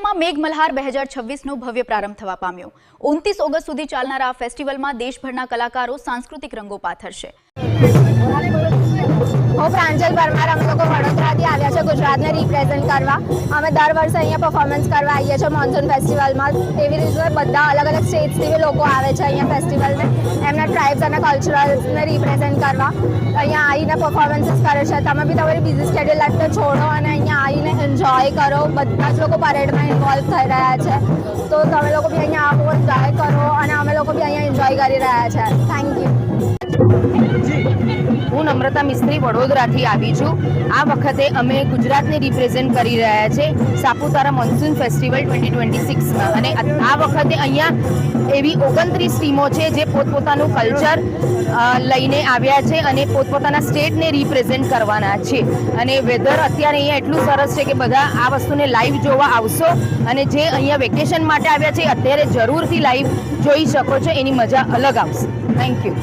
વડોદરામાં મેઘમલ્હાર 2026નો ભવ્ય પ્રારંભ થવા પામ્યો। 29 ઓગસ્ટ સુધી ચાલનારા આ ફેસ્ટિવલમાં દેશભરના કલાકારો સાંસ્કૃતિક રંગો પાથરશે। હું પ્રાંજલ પરમાર અમે લોકો વડોદરાથી આવ્યા છે ગુજરાતને રિપ્રેઝેન્ટ કરવા। અમે દર વર્ષે અહીંયા પરફોર્મન્સ કરવા આવીએ છીએ મોન્સૂન ફેસ્ટિવલમાં। એવી રીતે બધા અલગ અલગ સ્ટેટ્સથી બી લોકો આવે છે અહીંયા ફેસ્ટિવલને એમના ટ્રાઇબ્સ અને કલ્ચરલ્સને રિપ્રેઝેન્ટ કરવા। અહીંયા આવીને પરફોર્મન્સીસ કરે છે। તમે બી તમારી બિઝી સ્કેડ્યુલ લાઈફને છોડો અને અહીંયા આવીને એન્જોય કરો। બધા જ લોકો પરેડમાં ઇન્વોલ્વ થઈ રહ્યા છે, તો તમે લોકો બી અહીંયા આવો, એન્જોય કરો અને અમે લોકો બી અહીંયા એન્જોય કરી રહ્યા છે। Thank you. હું નમ્રતા મિસ્ત્રી વડોદરાથી આવી છું। આ વખતે અમે ગુજરાતને રિપ્રેઝેન્ટ કરી રહ્યા છે સાપુતારા મોન્સૂન ફેસ્ટિવલ 2026માં। અને આ વખતે અહીંયા એવી 29 ટીમો છે જે પોતપોતાનું કલ્ચર લઈને આવ્યા છે અને પોતપોતાના સ્ટેટને રિપ્રેઝેન્ટ કરવાના છે। અને વેધર અત્યારે અહીંયા એટલું સરસ છે કે બધા આ વસ્તુને લાઈવ જોવા આવશો અને જે અહીંયા વેકેશન માટે આવ્યા છે અત્યારે જરૂરથી લાઈવ જોઈ શકો છો। એની મજા અલગ આવશે। Thank you.